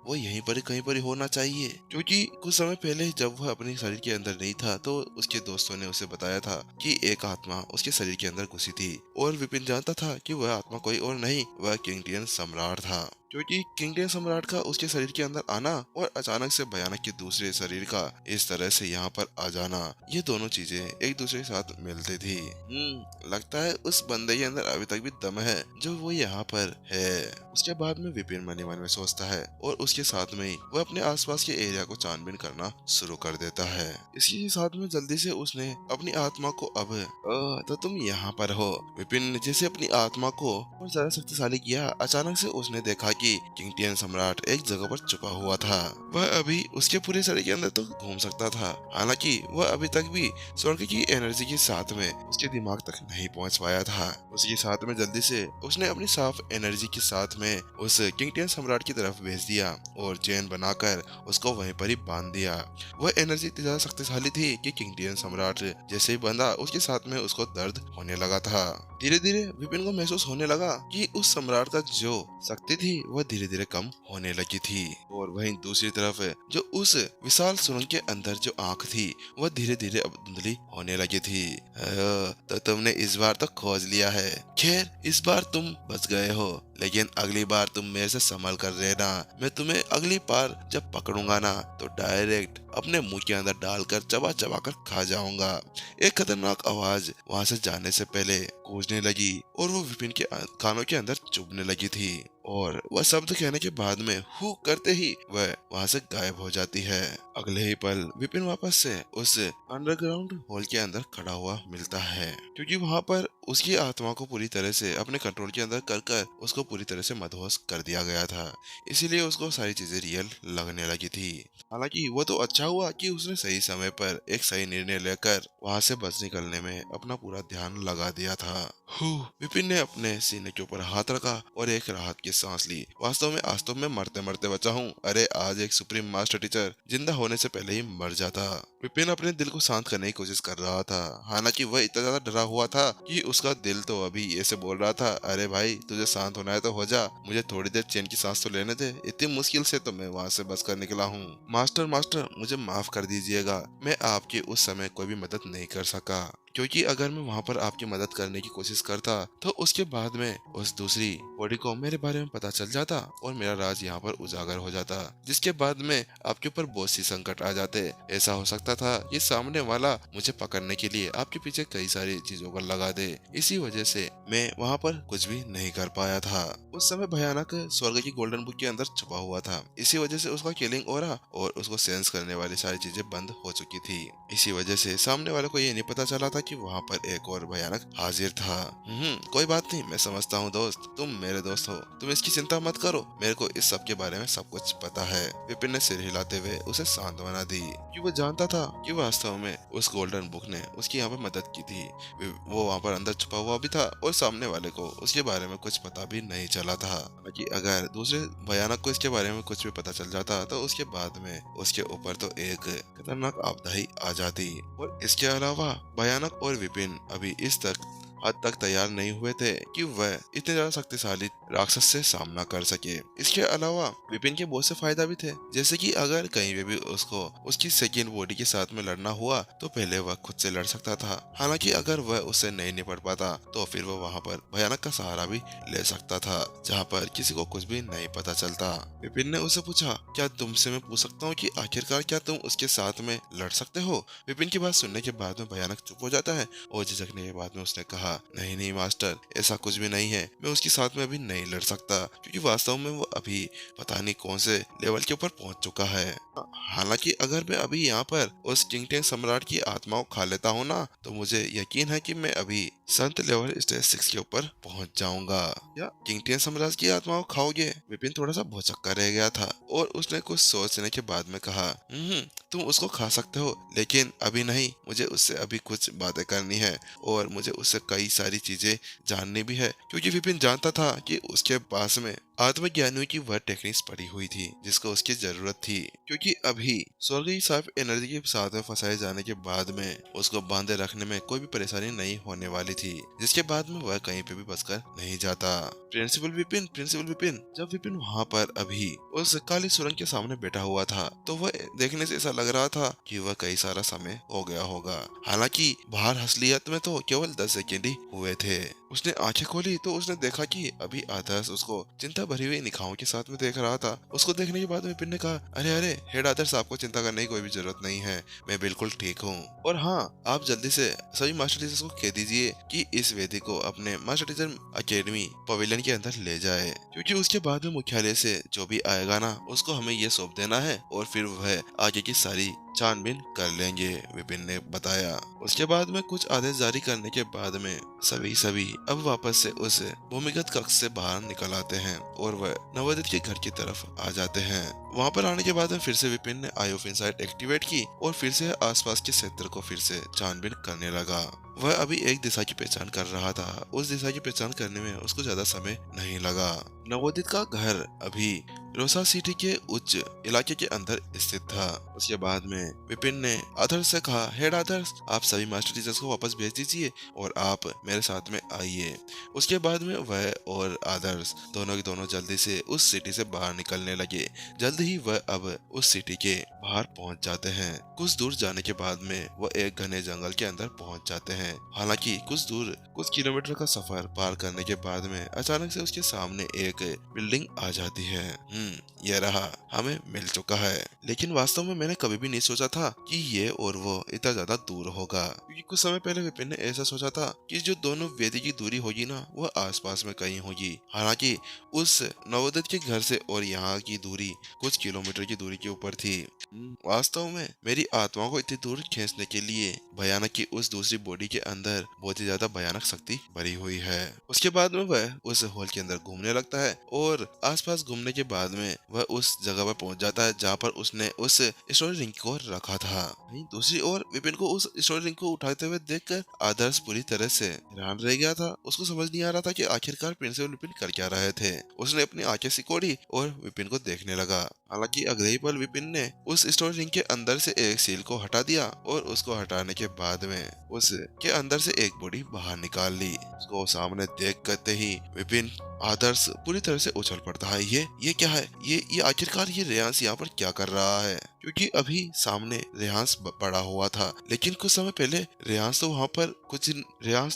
वो यहीं पर कहीं पर ही होना चाहिए, क्योंकि कुछ समय पहले जब वह अपने शरीर के अंदर नहीं था तो उसके दोस्तों ने उसे बताया था कि एक आत्मा उसके शरीर के अंदर घुसी थी। और विपिन जानता था कि वह आत्मा कोई और नहीं, वह किंगटियन सम्राट था, क्योंकि किंगटियन सम्राट का उसके शरीर के अंदर आना और अचानक से भयानक के दूसरे शरीर का इस तरह से यहाँ पर आ जाना, ये दोनों चीजें एक दूसरे के साथ मिलती थी। लगता है उस बंदे के अंदर अभी तक भी दम है जो वो यहाँ पर है। उसके बाद में विपिन मन ही मन में सोचता है और उसके साथ में ही वह अपने आसपास के एरिया को छानबीन करना शुरू कर देता है। इसी साथ में जल्दी से उसने अपनी आत्मा को अब तो तुम यहाँ पर हो। विपिन ने जैसे अपनी आत्मा को और ज्यादा शक्तिशाली किया, अचानक से उसने देखा कि किंगटियन सम्राट एक जगह पर छुपा हुआ था। वह अभी उसके पूरे शरीर के अंदर तो घूम सकता था, हालांकि वह अभी तक भी स्वर्ग की एनर्जी के साथ में उसके दिमाग तक नहीं पहुंच पाया था। उसके साथ में जल्दी से उसने अपनी साफ एनर्जी के साथ में उस किंगटियन सम्राट की तरफ भेज दिया और चेन बनाकर उसको वहीं पर ही बांध दिया। वह एनर्जी इतनी ज्यादा शक्तिशाली थी कि किंगटियन सम्राट जैसे ही बंधा उसके साथ में उसको दर्द होने लगा था। धीरे धीरे विपिन को महसूस होने लगा कि उस सम्राट का जो शक्ति थी वह धीरे धीरे कम होने लगी थी। और वहीं दूसरी तरफ जो उस विशाल सुरंग के अंदर जो आंख थी वह धीरे धीरे अब धुंधली होने लगी थी। तो तुमने इस बार तो खोज लिया है। खैर इस बार तुम बच गए हो, लेकिन अगली बार तुम मेरे से संभल कर रहना। मैं तुम्हें अगली बार जब पकड़ूंगा ना तो डायरेक्ट अपने मुंह के अंदर डालकर चबा चबा कर खा जाऊंगा। एक खतरनाक आवाज वहां से जाने से पहले गूंजने लगी और वो विपिन के कानों के अंदर चुभने लगी थी। और वह शब्द कहने के बाद में हु करते ही वह वहां से गायब हो जाती है। अगले ही पल विपिन वापस से उस अंडरग्राउंड हॉल के अंदर खड़ा हुआ मिलता है, क्योंकि वहां पर उसकी आत्मा को पूरी तरह से अपने कंट्रोल के अंदर कर उसको पूरी तरह से मदहोश कर दिया गया था। इसीलिए उसको सारी चीजें रियल लगने लगी थी। हालांकि वो तो अच्छा हुआ कि उसने सही समय पर एक सही निर्णय लेकर वहां से बच निकलने में अपना पूरा ध्यान लगा दिया था। विपिन ने अपने सीने के ऊपर हाथ रखा और एक राहत की सांस ली। वास्तव में आज तो मैं मरते मरते बचा हूँ। अरे आज एक सुप्रीम मास्टर टीचर जिंदा होने से पहले ही मर जाता। विपिन अपने दिल को शांत करने की कोशिश कर रहा था, हालांकि वह इतना ज्यादा डरा हुआ था कि उसका दिल तो अभी ऐसे बोल रहा था, अरे भाई तुझे शांत होना है तो हो जा, मुझे थोड़ी देर चैन की सांस तो लेने दे। इतनी मुश्किल से तो मैं वहाँ से बच कर निकला हूँ। मास्टर मास्टर मुझे माफ कर दीजिएगा, मैं आपकी उस समय कोई भी मदद नहीं कर सका, क्योंकि अगर मैं वहाँ पर आपकी मदद करने की कोशिश करता तो उसके बाद में उस दूसरी बॉडी को मेरे बारे में पता चल जाता और मेरा राज यहाँ पर उजागर हो जाता, जिसके बाद में आपके ऊपर बहुत सी संकट आ जाते। ऐसा हो सकता था कि सामने वाला मुझे पकड़ने के लिए आपके पीछे कई सारी चीजों को लगा दे। इसी वजह से मैं वहाँ पर कुछ भी नहीं कर पाया था। उस समय भयानक स्वर्ग की गोल्डन बुक के अंदर छुपा हुआ था। इसी वजह से उसका किलिंग ऑरा और उसको सेंस करने वाली सारी चीजें बंद हो चुकी थी। इसी वजह से सामने वाले को ये नहीं पता चला था कि वहाँ पर एक और भयानक हाजिर था। कोई बात नहीं, मैं समझता हूँ दोस्त, तुम मेरे दोस्त हो, तुम इसकी चिंता मत करो, मेरे को इस सब के बारे में सब कुछ पता है। विपिन ने सिर हिलाते हुए उसे सांत्वना दी, कि वो जानता था कि वास्तव में उस गोल्डन बुक ने उसकी यहाँ पर मदद की थी। वो वहाँ पर अंदर छुपा हुआ भी था और सामने वाले को उसके बारे में कुछ पता भी नहीं चला था। कि अगर दूसरे भयानक को इसके बारे में कुछ भी पता चल जाता तो उसके बाद में उसके ऊपर तो एक खतरनाक आपदा ही आ जाती। और इसके अलावा भयानक और विपिन अभी इस हद तक तैयार नहीं हुए थे कि वह इतने ज्यादा शक्तिशाली राक्षस से सामना कर सके। इसके अलावा विपिन के बहुत से फायदा भी थे, जैसे कि अगर कहीं पे भी उसको उसकी सेकेंड बॉडी के साथ में लड़ना हुआ तो पहले वह खुद से लड़ सकता था। हालांकि अगर वह उससे नहीं निपट पाता तो फिर वह वहाँ पर भयानक का सहारा भी ले सकता था, जहाँ पर किसी को कुछ भी नहीं पता चलता। विपिन ने उसे पूछा, क्या तुमसे मैं पूछ सकता हूँ कि आखिरकार क्या तुम उसके साथ में लड़ सकते हो? विपिन की बात सुनने के बाद में भयानक चुप हो जाता है और झिझकने के बाद में उसने कहा, नहीं नहीं मास्टर, ऐसा कुछ भी नहीं है, मैं उसके साथ में अभी नहीं लड़ सकता, क्योंकि वास्तव में वो अभी पता नहीं कौन से लेवल के ऊपर पहुंच चुका है। हालांकि अगर मैं अभी यहाँ पर उस किंगटेन सम्राट की आत्मा को खा लेता हूँ ना तो मुझे यकीन है कि मैं अभी संत लेवल स्टेज 6 के ऊपर पहुंच जाऊंगा। या किंगटेन सम्राट की आत्मा को खाओगे? विपिन थोड़ा सा भौचक्का रह गया था और उसने कुछ सोचने के बाद में कहा, तुम उसको खा सकते हो, लेकिन अभी नहीं, मुझे उससे अभी कुछ बातें करनी है और मुझे उससे कई सारी चीजें जाननी भी है, क्योंकि विपिन जानता था कि उसके पास में आत्मज्ञानियों की वह टेक्निक्स पड़ी हुई थी जिसको उसकी जरूरत थी, क्योंकि अभी स्वर्गीय साफ एनर्जी के साथ में फंसाए जाने के बाद में उसको बांधे रखने में कोई भी परेशानी नहीं होने वाली थी, जिसके बाद में वह कहीं पे भी बचकर नहीं जाता। प्रिंसिपल विपिन, जब विपिन वहाँ पर अभी उस काली सुरंग के सामने बैठा हुआ था तो वह देखने से ऐसा लग रहा था कि वह कई सारा समय हो गया होगा। हालांकि बाहर असलियत में तो केवल 10 सेकेंड ही हुए थे। उसने आंखें खोली तो उसने देखा कि अभी आदर्श उसको चिंता भरी हुई निगाहों के साथ में देख रहा था। उसको देखने के बाद विपिन ने कहा, अरे अरे हेड आदर्श, आपको चिंता करने की कोई भी जरूरत नहीं है, मैं बिल्कुल ठीक हूँ। और हाँ, आप जल्दी से सभी मास्टर टीचर्स को कह दीजिए कि इस वेदी को अपने मास्टर टीचर अकेडमी पवेलियन के अंदर ले जाए, क्योंकि उसके बाद में मुख्यालय से जो भी आएगा ना उसको हमें ये सौंप देना है और फिर वह आगे की सारी छानबीन कर लेंगे, विपिन ने बताया। उसके बाद में कुछ आदेश जारी करने के बाद में सभी अब वापस से उस भूमिगत कक्ष से बाहर निकल आते हैं और वह नवोदित के घर की तरफ आ जाते हैं। वहाँ पर आने के बाद में फिर से विपिन ने आई ऑफ इनसाइट एक्टिवेट की और फिर से आसपास के क्षेत्र को फिर से छानबीन करने लगा। वह अभी एक दिशा की पहचान कर रहा था। उस दिशा की पहचान करने में उसको ज्यादा समय नहीं लगा। नवोदित का घर अभी रोसा सिटी के उच्च इलाके के अंदर स्थित था। उसके बाद में विपिन ने आदर्श से कहा, हेड आदर्श, आप सभी मास्टर टीचर्स को वापस भेज दीजिए और आप मेरे साथ में आइए। उसके बाद में वह और आदर्श दोनों के दोनों जल्दी से उस सिटी से बाहर निकलने लगे। जल्द ही वह अब उस सिटी के बाहर पहुंच जाते हैं। कुछ दूर जाने के बाद में वह एक घने जंगल के अंदर पहुंच जाते हैं। हालांकि कुछ किलोमीटर का सफर पार करने के बाद में अचानक से उसके सामने एक बिल्डिंग आ जाती है। यह रहा, हमें मिल चुका है। लेकिन वास्तव में मैंने कभी भी नहीं सोचा था कि ये और वो इतना ज्यादा दूर होगा, क्योंकि कुछ समय पहले विपिन ने ऐसा सोचा था कि जो दोनों वेदी की दूरी होगी ना वह आसपास में कहीं होगी। हालांकि उस नवोदित के घर से और यहाँ की दूरी कुछ किलोमीटर की दूरी के ऊपर थी। वास्तव में मेरी आत्मा को इतनी दूर खींचने के लिए भयानक की उस दूसरी बॉडी के अंदर बहुत ही ज्यादा भयानक शक्ति भरी हुई है। उसके बाद में वह उस हॉल के अंदर घूमने लगता है और आसपास घूमने के बाद में वह उस जगह पर पहुंच जाता है जहाँ पर उसने उस स्टोरी रिंग को रखा था। वहीं दूसरी ओर विपिन को उस स्टोरी रिंग को उठाते हुए देखकर आदर्श पूरी तरह से हैरान रह गया था। उसको समझ नहीं आ रहा था कि आखिरकार प्रिंसिपल विपिन कर क्या रहे थे। उसने अपनी आंखें सिकोड़ी और विपिन को देखने लगा। हालांकि अगले ही पल विपिन ने उस स्टोरी रिंग के अंदर से एक सील को हटा दिया और उसको हटाने के बाद में उसके अंदर से एक बॉडी बाहर निकाल ली। उसको सामने देख करते ही विपिन आदर्श पूरी तरह से उछल पड़ता है। ये क्या है? ये आखिरकार ये रेयांश यहाँ पर क्या कर रहा है? क्योंकि अभी सामने रेयांश पड़ा हुआ था, लेकिन कुछ समय पहले रेयांश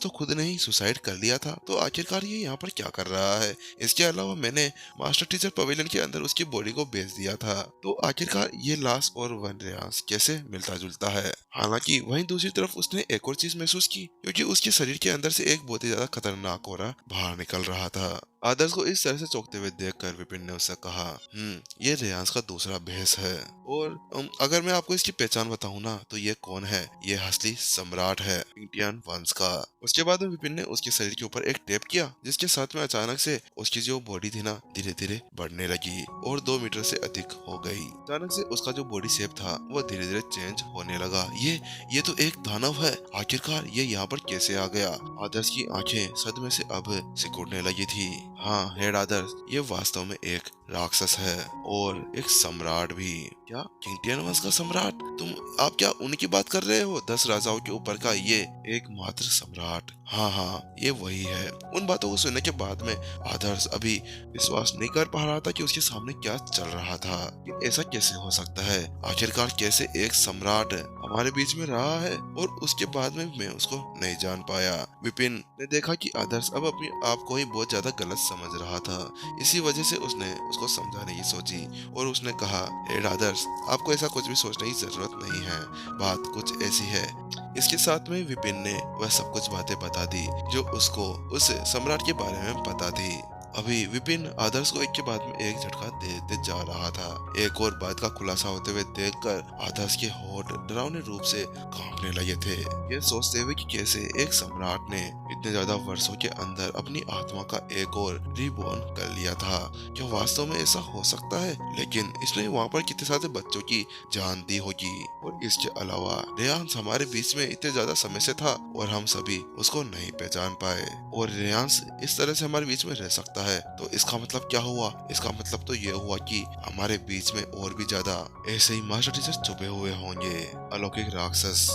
तो खुद ने ही सुसाइड कर लिया था। तो आखिरकार ये यहाँ पर क्या कर रहा है? इसके अलावा मैंने मास्टर टीचर पवेलियन के अंदर उसकी बॉडी को भेज दिया था, तो आखिरकार ये लाश और वन रेयांश कैसे मिलता जुलता है? हालांकि वहीं दूसरी तरफ उसने एक और चीज महसूस की, क्योंकि उसके शरीर के अंदर से एक बहुत ही ज्यादा खतरनाक औरा बाहर निकल रहा था। आदर्श को इस तरह से चौंकते हुए देखकर विपिन ने उससे कहा, ये रेयांश का दूसरा भेष है। और अगर मैं आपको इसकी पहचान बताऊं ना तो ये कौन है? ये असली सम्राट है इंडियन वंश का। उसके बाद में विपिन ने उसके शरीर के ऊपर एक टेप किया, जिसके साथ में अचानक से उसकी जो बॉडी थी ना धीरे धीरे बढ़ने लगी और 2 मीटर से अधिक हो गई। अचानक से उसका जो बॉडी शेप था वो धीरे धीरे चेंज होने लगा। ये तो एक दानव है, आखिरकार ये यहाँ पर कैसे आ गया? आदर्श की आंखें सदमे से अब सिकुड़ने लगी थी। हाँ हेड आदर्श, ये वास्तव में एक राक्षस है और एक सम्राट भी। क्या किंगटियन वंश का सम्राट? आप क्या उनकी बात कर रहे हो? 10 राजाओं के ऊपर का ये एकमात्र सम्राट। हाँ, ये वही है। उन बातों को सुनने के बाद में आदर्श अभी विश्वास नहीं कर पा रहा था कि उसके सामने क्या चल रहा था। कि ऐसा कैसे हो सकता है? आखिरकार कैसे एक सम्राट हमारे बीच में रहा है और उसके बाद में मैं उसको नहीं जान पाया। विपिन ने देखा कि आदर्श अब अपने आप को ही बहुत ज्यादा गलत समझ रहा था। इसी वजह से उसने उसको समझाने की सोची और उसने कहा, हेड आदर्श, आपको ऐसा कुछ भी सोचने की जरूरत नहीं है, बात कुछ ऐसी है। इसके साथ में विपिन ने वह सब कुछ बातें बता दी जो उसको उस सम्राट के बारे में पता थी। अभी विपिन आदर्श को एक के बाद में एक झटका देते जा रहा था। एक और बात का खुलासा होते हुए देखकर आदर्श के होंठ डरावने रूप से कांपने लगे थे। ये सोचते हुए कि कैसे एक सम्राट ने इतने ज्यादा वर्षों के अंदर अपनी आत्मा का एक और रिबॉर्न कर लिया था। क्या वास्तव में ऐसा हो सकता है? लेकिन इसने वहाँ पर कितने सारे बच्चों की जान दी होगी। और इसके अलावा रेयांश हमारे बीच में इतने ज्यादा समय से था और हम सभी उसको नहीं पहचान पाए। और रेयांश इस तरह से हमारे बीच में रह सकता है। तो इसका मतलब क्या हुआ? इसका मतलब तो ये हुआ कि हमारे बीच में और भी ज्यादा ऐसे ही मास्टर टीचर छुपे हुए होंगे, अलौकिक राक्षस।